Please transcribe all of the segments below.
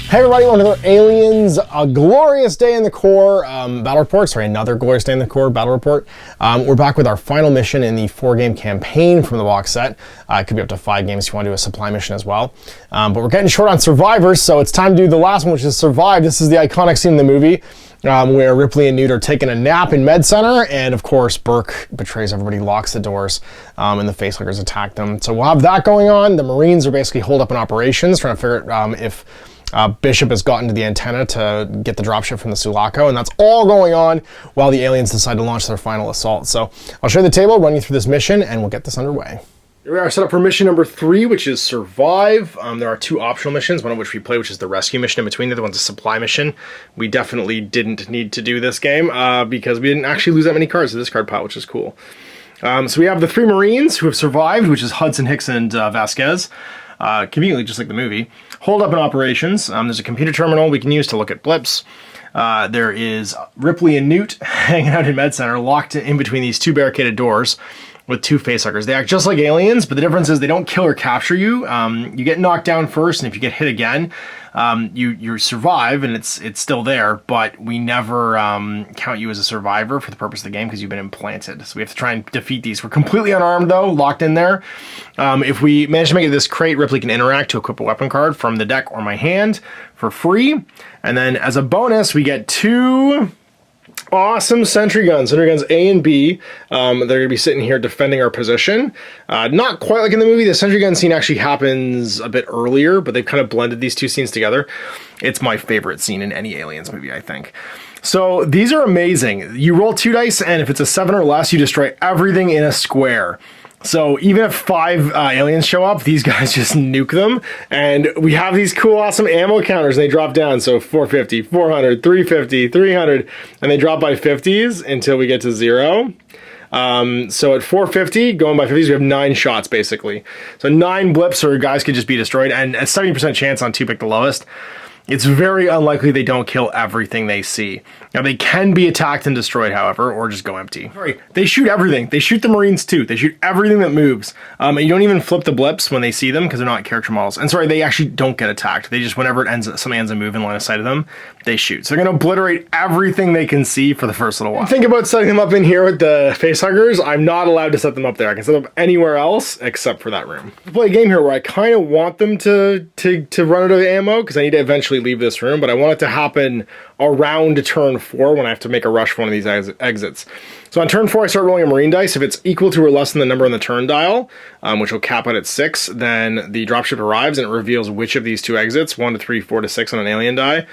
Hey everybody, welcome to another Aliens, a glorious day in the core battle report. Sorry, another glorious day in the core battle report. We're back with our final mission in the 4-game campaign from the box set. It could be up to 5 games if you want to do a supply mission as well. But we're getting short on survivors, so it's time to do the last one, which is survive. This is the iconic scene in the movie where Ripley and Newt are taking a nap in Med Center, and of course Burke betrays everybody, locks the doors, and the facehuggers attack them. So we'll have that going on. The Marines are basically holed up in operations, trying to figure out if Bishop has gotten to the antenna to get the dropship from the Sulaco, and that's all going on while the aliens decide to launch their final assault. So I'll show you the table, run you through this mission, and we'll get this underway. Here we are set up for mission number 3, which is survive. There are 2 optional missions, one of which we play, which is the rescue mission in between. The other one's a supply mission. We definitely didn't need to do this game because we didn't actually lose that many cards to this card pile, which is cool. So we have the 3 Marines who have survived, which is Hudson, Hicks, and Vasquez. Conveniently, just like the movie. Hold up in operations. There's a computer terminal we can use to look at blips. There is Ripley and Newt hanging out in Med Center, locked in between these 2 barricaded doors with 2 facehuggers. They act just like aliens, but the difference is they don't kill or capture you. You get knocked down first, and if you get hit again, you survive, and it's still there, but we never count you as a survivor for the purpose of the game because you've been implanted. So we have to try and defeat these. We're completely unarmed, though, locked in there. If we manage to make it this crate, Ripley can interact to equip a weapon card from the deck or my hand for free. And then as a bonus, we get 2 awesome Sentry Guns, Sentry Guns A and B. They're going to be sitting here defending our position. Not quite like in the movie. The Sentry Gun scene actually happens a bit earlier, but they've kind of blended these 2 scenes together. It's my favorite scene in any Aliens movie, I think. So these are amazing. You roll 2 dice, and if it's a 7 or less, you destroy everything in a square. So even if 5 aliens show up, these guys just nuke them. And we have these cool, awesome ammo counters. They drop down. So 450, 400, 350, 300. And they drop by 50s until we get to 0. So at 450, going by 50s, we have 9 shots, basically. So 9 blips or guys could just be destroyed. And a 70% chance on 2 pick the lowest. It's very unlikely they don't kill everything they see. Now, they can be attacked and destroyed, however, or just go empty. Sorry, they shoot everything. They shoot the Marines, too. They shoot everything that moves. And you don't even flip the blips when they see them, because they're not character models. And sorry, they actually don't get attacked. They just, whenever something ends a move in line of sight of them, they shoot. So they're going to obliterate everything they can see for the first little while. Think about setting them up in here with the facehuggers. I'm not allowed to set them up there. I can set them up anywhere else except for that room. I play a game here where I kind of want them to run out of ammo, because I need to eventually leave this room, but I want it to happen around turn 4 when I have to make a rush for one of these exits. So on turn 4, I start rolling a Marine dice. If it's equal to or less than the number on the turn dial, which will cap out at 6, then the dropship arrives and it reveals which of these 2 exits, 1 to 3, 4 to 6 on an alien die,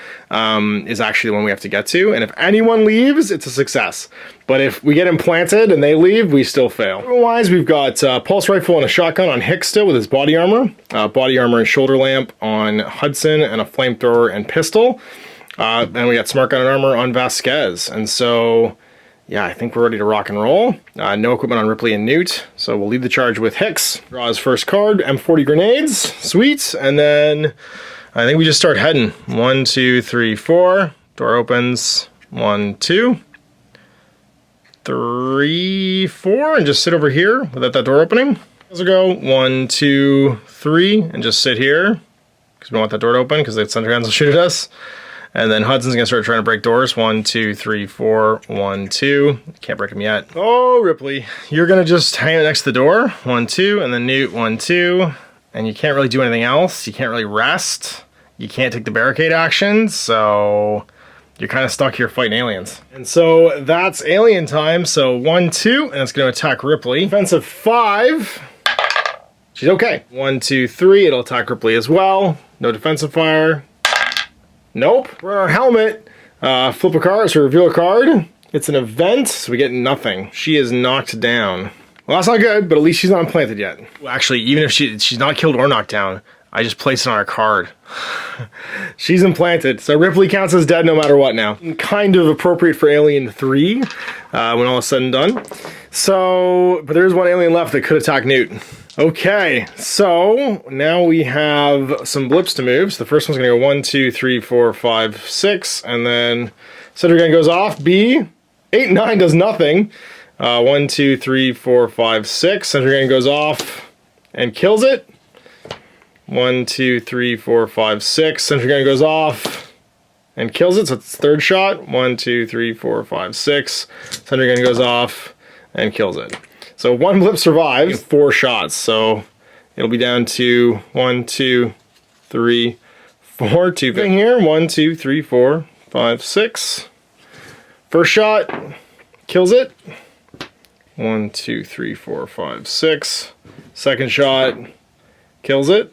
is actually the one we have to get to. And if anyone leaves, it's a success. But if we get implanted and they leave, we still fail. Otherwise, we've got pulse rifle and a shotgun on Hicks still with his body armor and shoulder lamp on Hudson, and a flamethrower and pistol. Then we got smart gun and armor on Vasquez. And so, yeah, I think we're ready to rock and roll. No equipment on Ripley and Newt. So we'll lead the charge with Hicks. Draw his first card, M40 grenades. Sweet. And then I think we just start heading. 1, 2, 3, 4. Door opens. 1, 2, 3, 4. And just sit over here without that door opening. Let's go 1, 2, 3. And just sit here, because we don't want that door to open, because the Sentry Guns will shoot at us. And then Hudson's going to start trying to break doors. 1, 2, 3, 4, 1, 2. Can't break them yet. Oh, Ripley, you're going to just hang out next to the door. 1, 2, and then Newt, 1, 2. And you can't really do anything else. You can't really rest. You can't take the barricade action, so you're kind of stuck here fighting aliens. And so that's alien time. So 1, 2, and it's going to attack Ripley. Defensive 5. She's okay. 1, 2, 3. It'll attack Ripley as well. No defensive fire. Nope. We're on our helmet. Flip a card, so reveal a card. It's an event, so we get nothing. She is knocked down. Well, that's not good, but at least she's not implanted yet. Well, actually, even if she's not killed or knocked down, I just placed it on our card. She's implanted, so Ripley counts as dead no matter what now. Kind of appropriate for Alien 3, when all is said and done. So, but there's one alien left that could attack Newt. Okay, so now we have some blips to move. So the first one's gonna go 1, 2, 3, 4, 5, 6, and then Sentry Gun goes off. B, 8, 9 does nothing. 1, 2, 3, 4, 5, 6. Sentry Gun goes off and kills it. 1, 2, 3, 4, 5, 6. Sentry gun goes off and kills it, so it's third shot. 1, 2, 3, 4, 5, 6. Sentry gun goes off and kills it. So 1 blip survives, 4 shots, so it'll be down to 1, 2, 3, 4. 2 thing here. 1, 2, 3, 4, 5, 6. First shot kills it. 1, 2, 3, 4, 5, 6. Second shot kills it.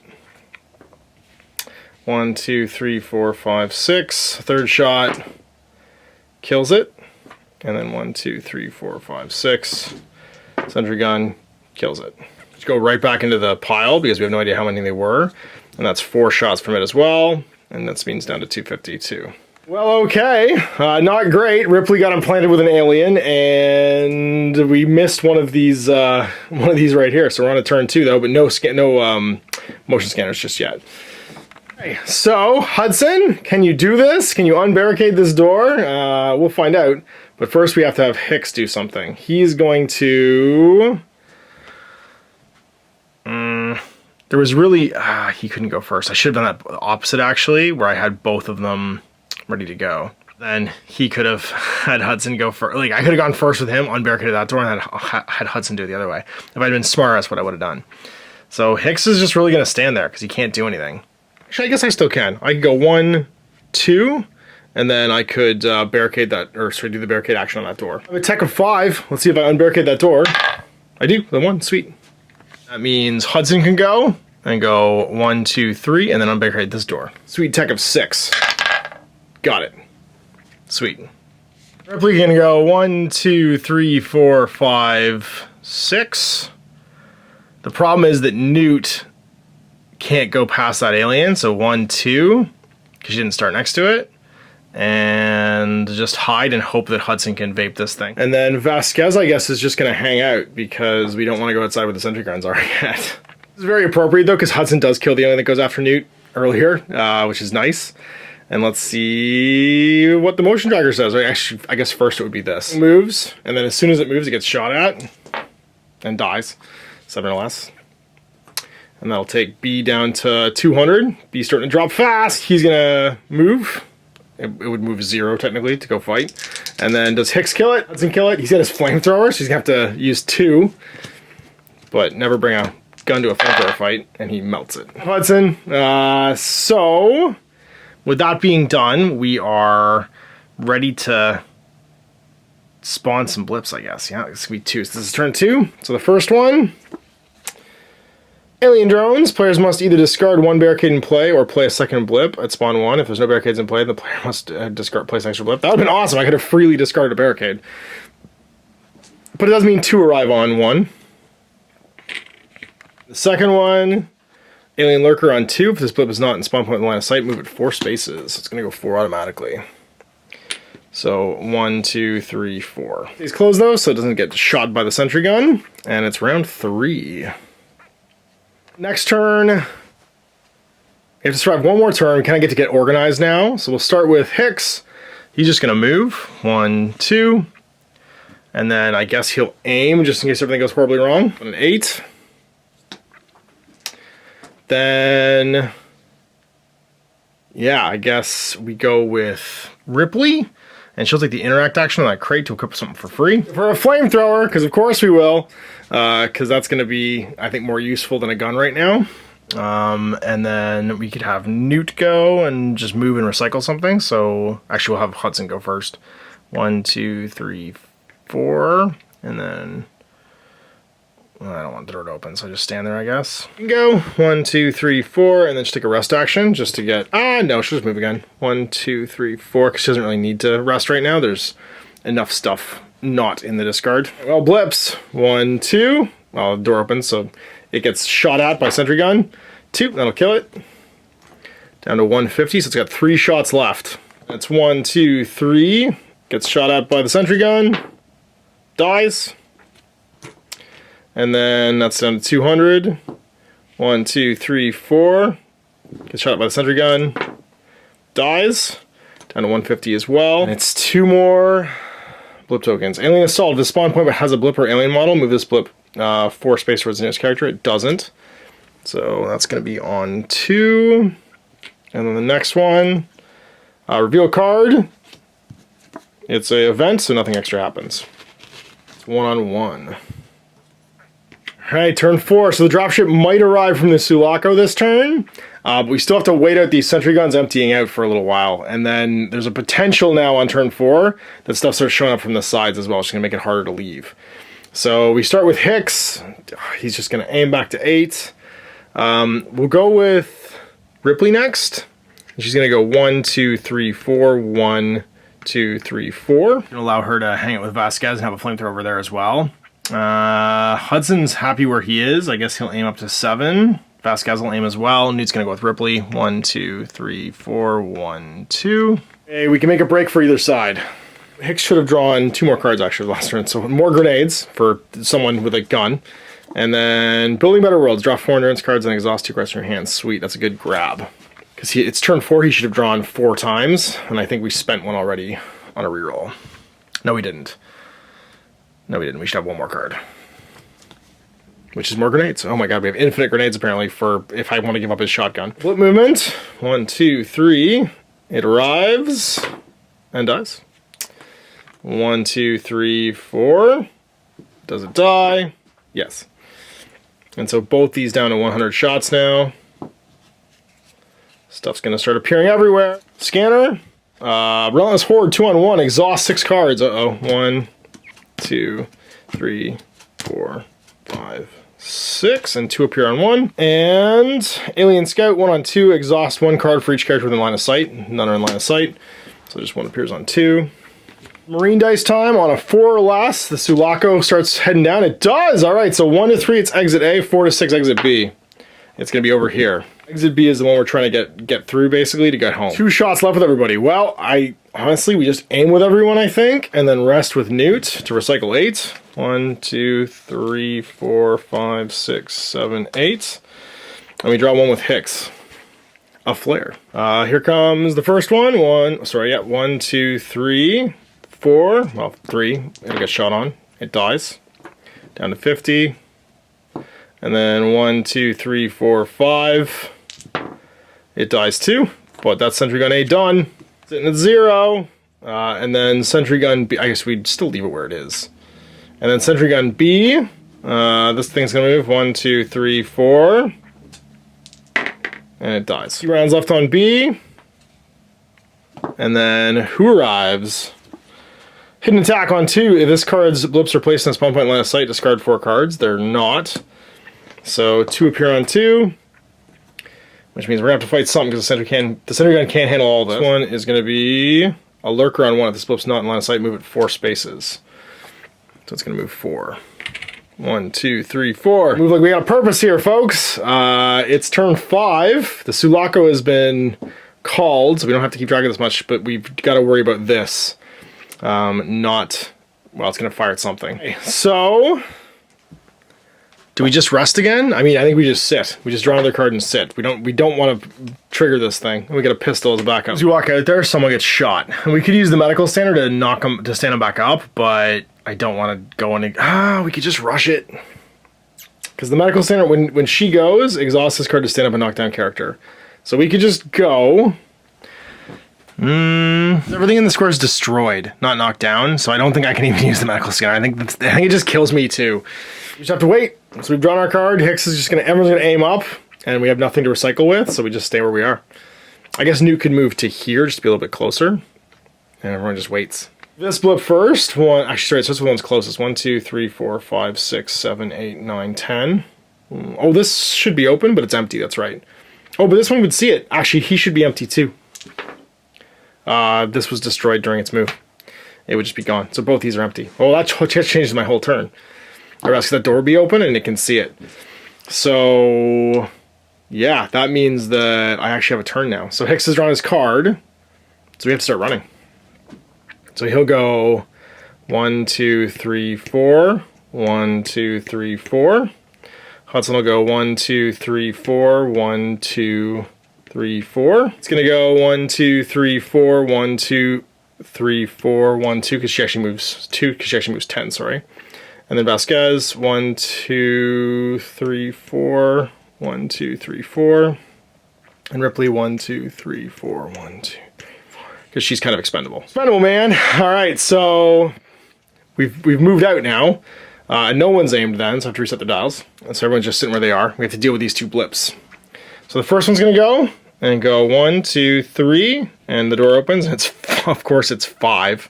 1, 2, 3, 4, 5, 6. Third shot kills it. And then 1, 2, 3, 4, 5, 6. Sentry gun kills it. Just go right back into the pile because we have no idea how many they were. And that's 4 shots from it as well. And that means down to 252. Well, okay. Not great. Ripley got implanted with an alien, and we missed one of these right here. So we're on a turn 2 though, but no motion scanners just yet. Okay, so Hudson, can you do this? Can you unbarricade this door? We'll find out. But first we have to have Hicks do something. He's going to... there was really... he couldn't go first. I should have done that opposite, actually, where I had both of them ready to go. Then he could have had Hudson go first. Like, I could have gone first with him, unbarricaded that door, and had Hudson do it the other way. If I'd been smarter, that's what I would have done. So Hicks is just really going to stand there because he can't do anything. Actually, I guess I still can. I could go 1, 2, and then I could barricade that, or sorry, do the barricade action on that door. I have a tech of 5. Let's see if I unbarricade that door. I do. The 1. Sweet. That means Hudson can go and go 1, 2, 3, and then unbarricade this door. Sweet tech of 6. Got it. Sweet. Ripley can go 1, 2, 3, 4, 5, 6. The problem is that Newt can't go past that alien, so 1, 2, because she didn't start next to it. And just hide and hope that Hudson can vape this thing. And then Vasquez, I guess, is just going to hang out because we don't want to go outside where the sentry guns are yet. This is very appropriate, though, because Hudson does kill the alien that goes after Newt earlier, which is nice. And let's see what the motion tracker says. Actually, I guess first it would be this. It moves, and then as soon as it moves, it gets shot at and dies. 7 or less. And that'll take B down to 200. B's starting to drop fast. He's going to move. It would move 0, technically, to go fight. And then does Hicks kill it? Hudson kill it? He's got his flamethrower, so he's going to have to use 2. But never bring a gun to a flamethrower fight, and he melts it. Hudson. So... with that being done, we are ready to spawn some blips, I guess. Yeah, it's going to be 2. So this is turn 2. So the first one, alien drones. Players must either discard 1 barricade in play or play a second blip at spawn 1. If there's no barricades in play, the player must place an extra blip. That would have been awesome. I could have freely discarded a barricade. But it does mean 2 arrive on 1. The second one... alien lurker on 2. If this blip is not in spawn point in the line of sight, move it 4 spaces. It's going to go 4 automatically. So 1, 2, 3, 4. It's closed though, so it doesn't get shot by the sentry gun. And it's round 3. Next turn. You have to survive 1 more turn. We kind of get to get organized now. So we'll start with Hicks. He's just going to move. 1, 2. And then I guess he'll aim just in case everything goes horribly wrong. An 8. Then, yeah, I guess we go with Ripley, and she'll take the interact action on that crate to equip something for free. For a flamethrower, because of course we will, because that's going to be, I think, more useful than a gun right now. And then we could have Newt go and just move and recycle something. So, actually, we'll have Hudson go first. 1, 2, 3, 4, and then... I don't want the door to open, so I just stand there, I guess. You can go 1, 2, 3, 4, and then just take a rest action just to get... no, she'll just move again. 1, 2, 3, 4, because she doesn't really need to rest right now. There's enough stuff not in the discard. Well, blips. 1, 2. Well, the door opens, so it gets shot at by sentry gun. 2, that'll kill it. Down to 150, so it's got 3 shots left. That's 1, 2, 3. Gets shot at by the sentry gun. Dies. And then that's down to 200. 1, 2, 3, 4. Gets shot by the sentry gun. Dies. Down to 150 as well. And it's 2 more blip tokens. Alien installed. If the spawn point has a blip or alien model, move this blip 4 space towards the nearest character. It doesn't. So that's going to be on 2. And then the next one, reveal a card. It's an event, so nothing extra happens. It's 1-on-1. Alright, turn 4. So the dropship might arrive from the Sulaco this turn. But we still have to wait out these Sentry Guns emptying out for a little while. And then there's a potential now on turn 4 that stuff starts showing up from the sides as well. It's going to make it harder to leave. So we start with Hicks. He's just going to aim back to 8. We'll go with Ripley next. She's going to go 1, 2, 3, 4. 1, 2, 3, 4. Going to allow her to hang out with Vasquez and have a flamethrower over there as well. Hudson's happy where he is. I guess he'll aim up to 7. Vasquez will aim as well. Newt's going to go with Ripley. 1, 2, 3, 4. 1, 2. Okay, we can make a break for either side. Hicks should have drawn 2 more cards actually last turn. So more grenades for someone with a gun. And then Building Better Worlds. Draw 4 endurance cards and exhaust 2 cards from your hand. Sweet, that's a good grab. Because it's turn 4, he should have drawn 4 times. And I think we spent one already on a reroll. No, we didn't. No, we didn't. We should have 1 more card. Which is more grenades. Oh my god, we have infinite grenades apparently for if I want to give up his shotgun. Flip movement. 1, 2, 3. It arrives. And dies. 1, 2, 3, 4. Does it die? Yes. And so both these down to 100 shots now. Stuff's going to start appearing everywhere. Scanner. Relentless Horde, 2-on-1. Exhaust 6 cards. Uh-oh. 1, 2, 3, 4, 5, 6. And 2 appear on 1. And Alien Scout, 1 on 2. Exhaust 1 card for each character within line of sight. None are in line of sight. So just 1 appears on 2. Marine dice time on a 4 or less. The Sulaco starts heading down. It does! Alright, so 1 to 3, it's exit A. 4 to 6, exit B. It's going to be over here. Exit B is the one we're trying to get through, basically, to get home. 2 shots left with everybody. Well, honestly, we just aim with everyone, I think, and then rest with Newt to recycle 8. 1, 2, 3, 4, 5, 6, 7, 8. And we draw 1 with Hicks. A flare. Here comes the first one. 1, 2, 3, 4. Well, 3. It'll get shot on. It dies. Down to 50. And then 1, 2, 3, 4, 5. It dies too. But that's Sentry Gun A done. Sitting at 0. And then Sentry Gun B. I guess we'd still leave it where it is. And then Sentry Gun B. This thing's gonna move. 1, 2, 3, 4. And it dies. 2 rounds left on B. And then who arrives? Hidden attack on 2. If this card's blips are placed in a spawn point line of sight, discard 4 cards. They're not. So 2 appear on 2. Which means we're gonna have to fight something because the Sentry Gun can't handle all this. This one is gonna be a lurker on 1. If this blip's not in line of sight, move it 4 spaces. So it's gonna move 4. 1, 2, 3, 4. Move like we got a purpose here, folks. It's turn 5. The Sulaco has been called, so we don't have to keep track of this much, but we've got to worry about this. Well, it's gonna fire at something. Okay, so do we just rest again? I mean, I think we just sit. We just draw another card and sit. We don't want to trigger this thing. We got a pistol as a backup. As you walk out there, someone gets shot. And we could use the medical standard to stand them back up, but I don't want to go in. We could just rush it. Because the medical standard, when she goes, exhaust this card to stand up and knock down character. So we could just go. Everything in the square is destroyed, not knocked down. So I don't think I can even use the medical scanner. I think it just kills me too. We just have to wait. So we've drawn our card. Hicks is everyone's gonna aim up, and we have nothing to recycle with, so we just stay where we are. I guess Newt could move to here just to be a little bit closer, and everyone just waits. This blip first. Actually, sorry, so this one's closest. 1, 2, 3, 4, 5, 6, 7, 8, 9, 10. Oh, this should be open, but it's empty. That's right. Oh, but this one would see it. Actually, he should be empty too. This was destroyed during its move. It would just be gone. So both these are empty. Oh, that changes my whole turn. Or ask that door be open and it can see it. So yeah, that means that I actually have a turn now. So Hicks has drawn his card. So we have to start running. So he'll go 1, 2, 3, 4. 1, 2, 3, 4. Hudson will go 1, 2, 3, 4. 1, 2, 3, 4. It's gonna go 1, 2, 3, 4. 1, 2, 3, 4. 1, 2, because she actually moves 2, because she actually moves 10, sorry. And then Vasquez, 1, 2, 3, 4, 1, 2, 3, 4. And Ripley, 1, 2, 3, 4, 1, 2, 3, 4. Because she's kind of expendable. Expendable, man. All right, so we've moved out now. No one's aimed then, so I have to reset the dials. And so everyone's just sitting where they are. We have to deal with these two blips. So the first one's gonna go, and go 1, 2, 3, and the door opens. It's, of course, it's 5.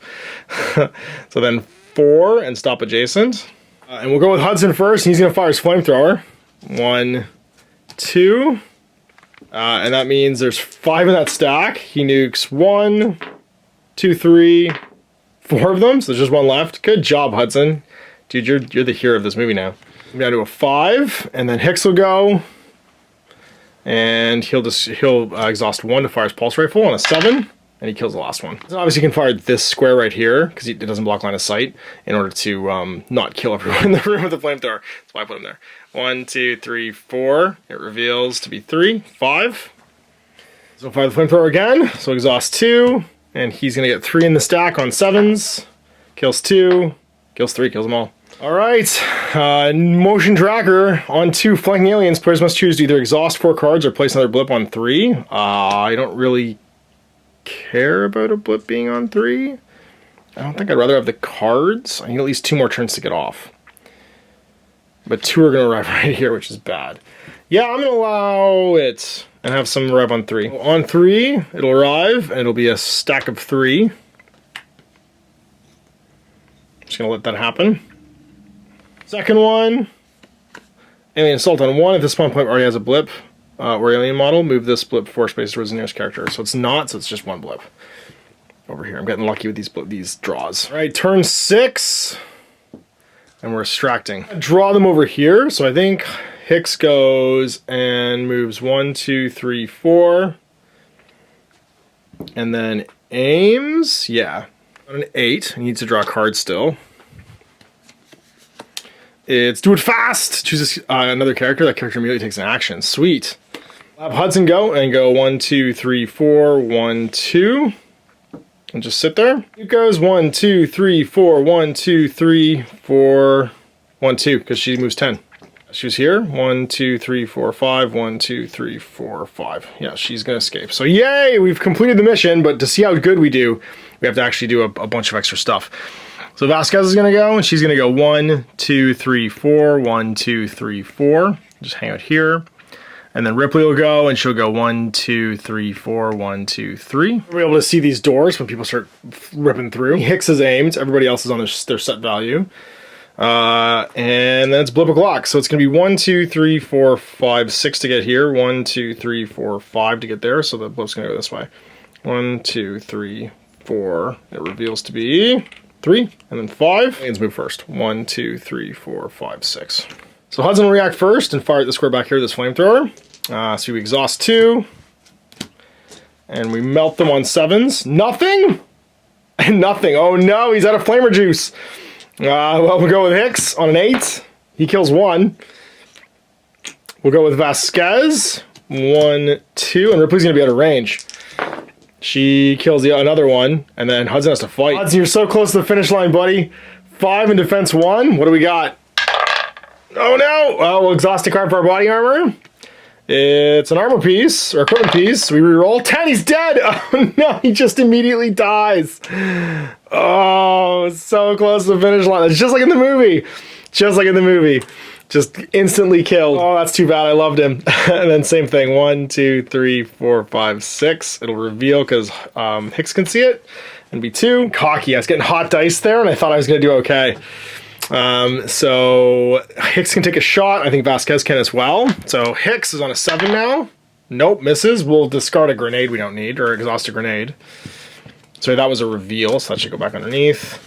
So then 4, and stop adjacent. And we'll go with Hudson first, and he's gonna fire his flamethrower. 1, 2, and that means there's 5 in that stack. He nukes 1, 2, 3, 4 of them, so there's just 1 left. Good job, Hudson. Dude, you're the hero of this movie now. I'm down to a 5, and then Hicks will go, and he'll exhaust 1 to fire his pulse rifle on a 7, and he kills the last one. So obviously, you can fire this square right here because it doesn't block line of sight in order to not kill everyone in the room with the flamethrower. That's why I put him there. 1, 2, 3, 4. It reveals to be 3, 5. So fire the flamethrower again. So exhaust 2, and he's gonna get 3 in the stack on 7s. Kills 2, kills 3, kills them all. All right, motion tracker on 2 flanking aliens. Players must choose to either exhaust 4 cards or place another blip on 3. I don't really care about a blip being on 3. I don't think I'd rather have the cards. I need at least 2 more turns to get off. But 2 are going to arrive right here, which is bad. Yeah, I'm going to allow it and have some arrive on 3. On 3, it'll arrive, and it'll be a stack of 3. Just going to let that happen. Second one, alien assault on 1. If this spawn point already has a blip or alien model, move this blip 4 spaces towards the nearest character. So it's not, so it's just 1 blip. Over here, I'm getting lucky with these draws. All right, turn 6. And we're extracting. Draw them over here. So I think Hicks goes and moves 1, 2, 3, 4. And then aims. Yeah. On an 8. He needs to draw a card still. It's do it fast. Chooses another character. That character immediately takes an action. Sweet. Have Hudson go and go 1, 2, 3, 4, 1, 2. And just sit there. It goes 1, 2, 3, 4, 1, 2, 3, 4, 1, 2, because she moves 10. She was here. 1, 2, 3, 4, 5. 1, 2, 3, 4, 5. Yeah, she's gonna escape. So yay, we've completed the mission, but to see how good we do, we have to actually do a bunch of extra stuff. So Vasquez is gonna go, and she's gonna go 1, 2, 3, 4, 1, 2, 3, 4. Just hang out here. And then Ripley will go, and she'll go 1, 2, 3, 4, 1, 2, 3. We'll be able to see these doors when people start ripping through. Hicks is aimed. Everybody else is on their set value. And then it's blip o'clock. So it's going to be 1, 2, 3, 4, 5, 6 to get here. 1, 2, 3, 4, 5 to get there. So the blip's going to go this way. 1, 2, 3, 4. It reveals to be 3. And then 5. Aliens move first. 1, 2, 3, 4, 5, 6. So Hudson will react first and fire at the square back here with this flamethrower. So we exhaust 2. And we melt them on 7s. Nothing? And nothing. Oh no, he's out of flamer juice. Well, we'll go with Hicks on an 8. He kills 1. We'll go with Vasquez. 1, 2. And Ripley's going to be out of range. She kills another one. And then Hudson has to fight. Hudson, you're so close to the finish line, buddy. 5 in defense 1. What do we got? Oh no! We'll exhaust a card for our body armor. It's an armor piece, or equipment piece. We reroll. 10, he's dead! Oh no, he just immediately dies. Oh, so close to the finish line. It's just like in the movie. Just like in the movie. Just instantly killed. Oh, that's too bad. I loved him. And then same thing. 1, 2, 3, 4, 5, 6. It'll reveal because Hicks can see it. And be 2. Cocky. I was getting hot dice there, and I thought I was going to do okay. So Hicks can take a shot. I think Vasquez can as well. So Hicks is on a 7 now. Nope, misses. We'll discard a grenade we don't need, or exhaust a grenade. So that was a reveal, so that should go back underneath.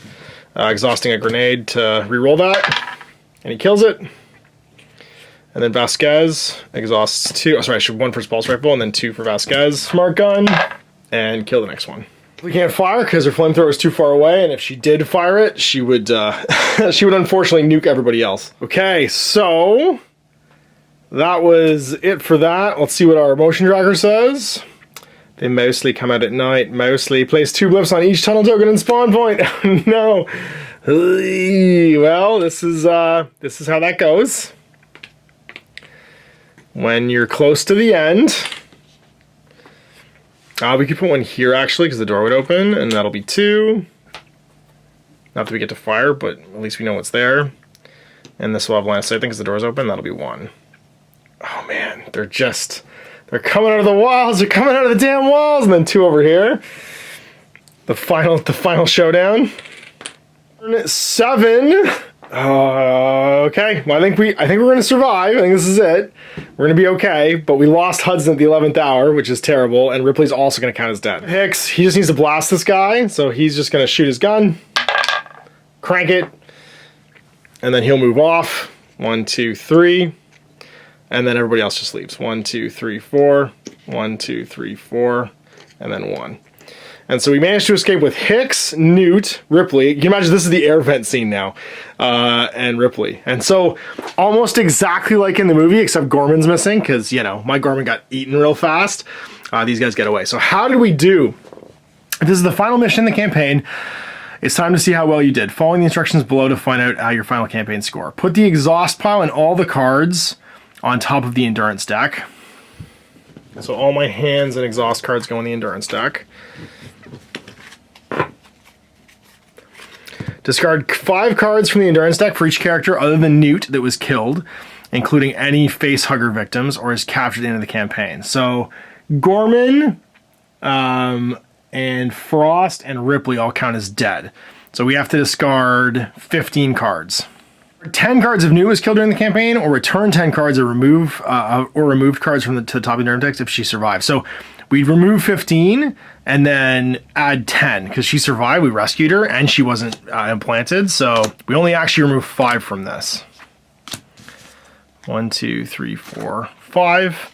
Exhausting a grenade to reroll that. And he kills it. And then Vasquez exhausts 2. Oh, sorry, I should 1 for his pulse rifle, and then 2 for Vasquez. Smart gun. And kill the next one. We can't fire because her flamethrower is too far away, and if she did fire it, she would unfortunately nuke everybody else. Okay, so that was it for that. Let's see what our motion tracker says. They mostly come out at night. Mostly place 2 blips on each tunnel token and spawn point. Oh, no. Well, this is how that goes. when you're close to the end, we could put one here actually because the door would open, and that'll be 2. Not that we get to fire, but at least we know what's there. And this will have line of sight because the door's open. That'll be 1. Oh man, they're coming out of the walls. They're coming out of the damn walls. And then 2 over here. The final showdown. 7. Okay. Well, I think we're gonna survive. I think this is it. We're gonna be okay. But we lost Hudson at the 11th hour, which is terrible. And Ripley's also gonna count as dead. Hicks, he just needs to blast this guy. So he's just gonna shoot his gun, crank it, and then he'll move off. 1, 2, 3. And then everybody else just leaves. 1, 2, 3, 4. 1, 2, 3, 4. And then 1. And so we managed to escape with Hicks, Newt, Ripley. You can imagine this is the air vent scene now. And Ripley. And so almost exactly like in the movie, except Gorman's missing because, you know, my Gorman got eaten real fast. These guys get away. So how did we do? This is the final mission in the campaign. It's time to see how well you did. Following the instructions below to find out your final campaign score. Put the exhaust pile and all the cards on top of the endurance deck. So all my hands and exhaust cards go in the endurance deck. Discard 5 cards from the endurance deck for each character other than Newt that was killed, including any facehugger victims or is captured into the campaign. So Gorman and Frost and Ripley all count as dead. So we have to discard 15 cards. 10 cards if Newt was killed during the campaign, or return 10 cards or removed cards from to the top of the endurance deck if she survived. So we'd remove 15 and then add 10 because she survived. We rescued her and she wasn't implanted. So we only actually removed 5 from this. 1, 2, 3, 4, 5.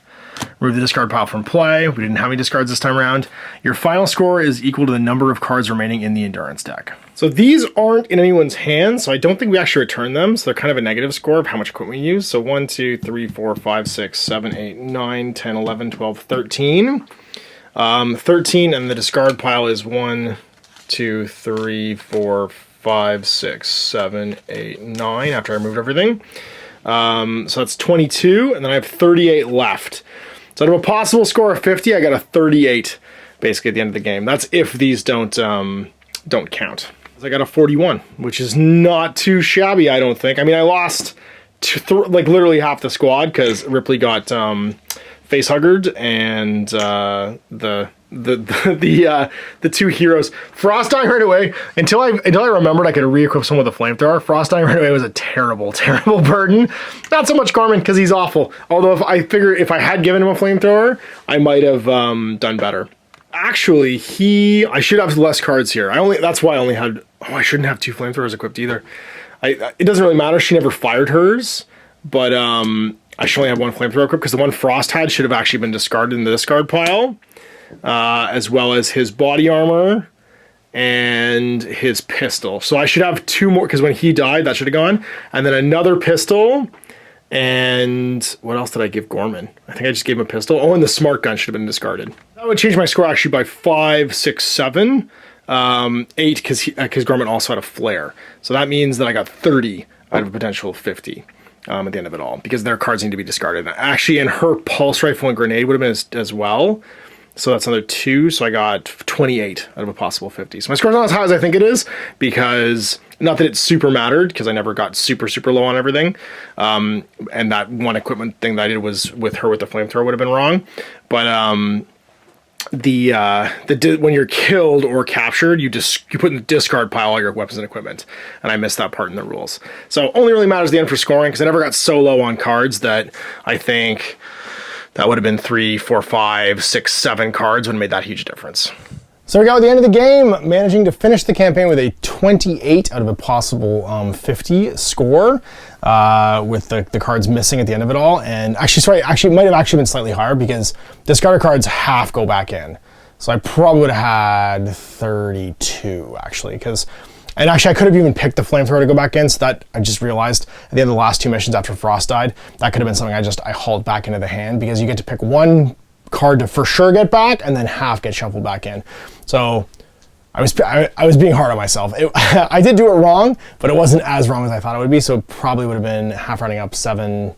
Remove the discard pile from play. We didn't have any discards this time around. Your final score is equal to the number of cards remaining in the endurance deck. So these aren't in anyone's hands, so I don't think we actually return them. So they're kind of a negative score of how much equipment we use. So 1, 2, 3, 4, 5, 6, 7, 8, 9, 10, 11, 12, 13. 13, and the discard pile is 1, 2, 3, 4, 5, 6, 7, 8, 9 after I removed everything. So that's 22, and then I have 38 left. So out of a possible score of 50, I got a 38 basically at the end of the game. That's if these don't count. So I got a 41, which is not too shabby, I don't think. I mean, I lost like literally half the squad because Ripley got facehuggered and the 2 heroes. Frost dying right away, until I remembered I could re-equip someone with a flamethrower. Frost dying right away was a terrible, terrible burden. Not so much Gorman because he's awful. Although I figure if I had given him a flamethrower, I might have done better. Actually, I should have less cards here. That's why I only had. Oh, I shouldn't have 2 flamethrowers equipped either. It doesn't really matter. She never fired hers, but I should only have 1 flamethrower equipped because the one Frost had should have actually been discarded in the discard pile. As well as his body armor and his pistol. So I should have 2 more, because when he died, that should have gone. And then another pistol. And what else did I give Gorman? I think I just gave him a pistol. Oh, and the smart gun should have been discarded. That would change my score actually by 5, 6, 7. 8, because Gorman also had a flare. So that means that I got 30 out of a potential 50. At the end of it all, because their cards need to be discarded. Actually, and her pulse rifle and grenade would have been as well. So that's another 2, so I got 28 out of a possible 50. So my score's not as high as I think it is, because, not that it super mattered, because I never got super, super low on everything. And that one equipment thing that I did was with her with the flamethrower would have been wrong. But when you're killed or captured, you put in the discard pile all your weapons and equipment. And I missed that part in the rules. So only really matters the end for scoring, because I never got so low on cards that I think that would have been 3, 4, 5, 6, 7 cards would have made that huge difference. So we got to the end of the game, managing to finish the campaign with a 28 out of a possible 50 score, with the cards missing at the end of it all. And actually, it might have actually been slightly higher because discarded cards half go back in. So I probably would have had 32 actually, and actually I could have even picked the flamethrower to go back in, so that I just realized at the end of the last 2 missions after Frost died, that could have been something I hauled back into the hand, because you get to pick 1 card to for sure get back and then half get shuffled back in. So I was being hard on myself. I did do it wrong, but it wasn't as wrong as I thought it would be, so it probably would have been half running up 7,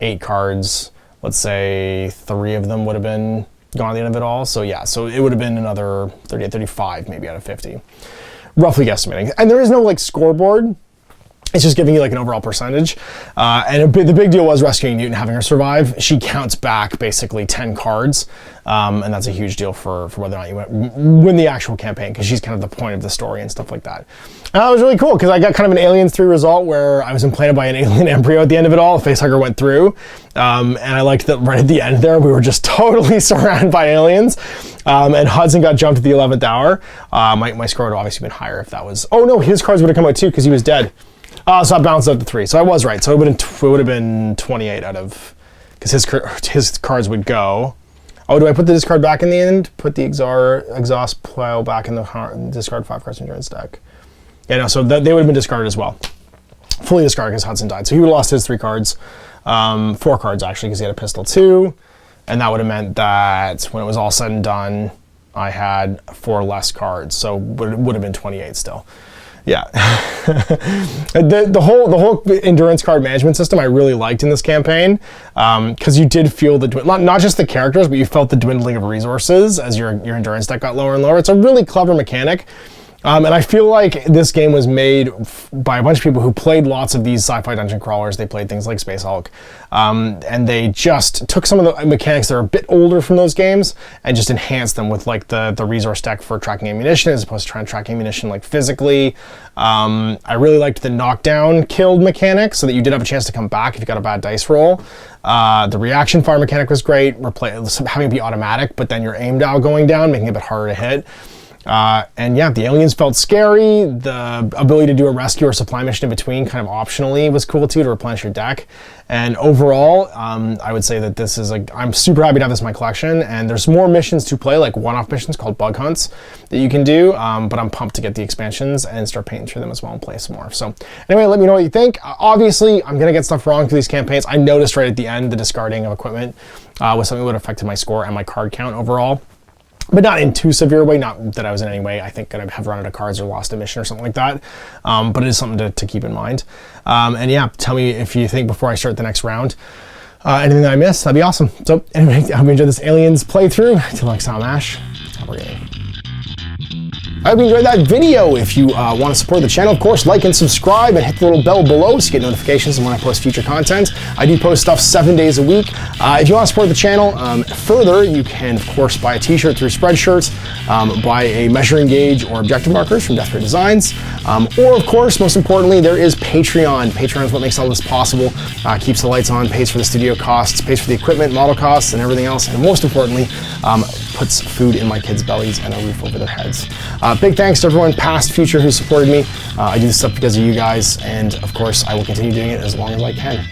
8 cards let's say 3 of them would have been gone at the end of it all. So yeah, so it would have been another 38, 35 maybe out of 50, roughly guesstimating. And there is no like scoreboard. It's just giving you like an overall percentage. And the big deal was rescuing Newt and having her survive. She counts back basically 10 cards. And that's a huge deal for whether or not you win the actual campaign, because she's kind of the point of the story and stuff like that. And that was really cool, because I got kind of an Aliens 3 result where I was implanted by an alien embryo at the end of it all. A facehugger went through. And I liked that right at the end there, we were just totally surrounded by aliens. And Hudson got jumped at the 11th hour. My score would have obviously been higher if that was... Oh no, his cards would have come out too, because he was dead. So I balanced out the 3. So I was right. So it would have been 28 out of... Because his cards would go... Oh, do I put the discard back in the end? Put the exhaust pile back in the discard 5 cards from endurance deck. Yeah, no, so they would have been discarded as well. Fully discarded because Hudson died. So he would have lost his 3 cards. 4 cards, actually, because he had a pistol too. And that would have meant that when it was all said and done, I had 4 less cards. So it would have been 28 still. Yeah. the whole endurance card management system I really liked in this campaign, because you did feel not just the characters, but you felt the dwindling of resources as your endurance deck got lower and lower. It's a really clever mechanic. And I feel like this game was made by a bunch of people who played lots of these sci-fi dungeon crawlers. They played things like Space Hulk. And they just took some of the mechanics that are a bit older from those games and just enhanced them with like the resource deck for tracking ammunition, as opposed to trying to track ammunition like physically. I really liked the knockdown killed mechanic, so that you did have a chance to come back if you got a bad dice roll. The reaction fire mechanic was great, having it be automatic, but then your aim dial going down, making it a bit harder to hit. And yeah, the aliens felt scary. The ability to do a rescue or supply mission in between kind of optionally was cool too, to replenish your deck. And overall, I would say that this is I'm super happy to have this in my collection, and there's more missions to play, like one-off missions called bug hunts that you can do, but I'm pumped to get the expansions and start painting through them as well and play some more. So anyway, let me know what you think. Obviously, I'm gonna get stuff wrong through these campaigns. I noticed right at the end the discarding of equipment was something that would have affected my score and my card count overall. But not in too severe a way, not that I was in any way, I think, going to have run out of cards or lost a mission or something like that. But it is something to keep in mind. And yeah, tell me if you think before I start the next round, anything that I missed, that'd be awesome. So anyway, I hope you enjoyed this Aliens playthrough. Till next time, Ash, have a great day. I hope you enjoyed that video. If you want to support the channel, of course, like and subscribe and hit the little bell below so you get notifications when I post future content. I do post stuff 7 days a week. If you want to support the channel further, you can, of course, buy a t-shirt through Spreadshirts, buy a measuring gauge or objective markers from Desperate Designs, or, of course, most importantly, there is Patreon. Patreon is what makes all this possible, keeps the lights on, pays for the studio costs, pays for the equipment, model costs, and everything else, and most importantly, puts food in my kids' bellies and a roof over their heads. Big thanks to everyone, past, future, who supported me. I do this stuff because of you guys, and of course, I will continue doing it as long as I can.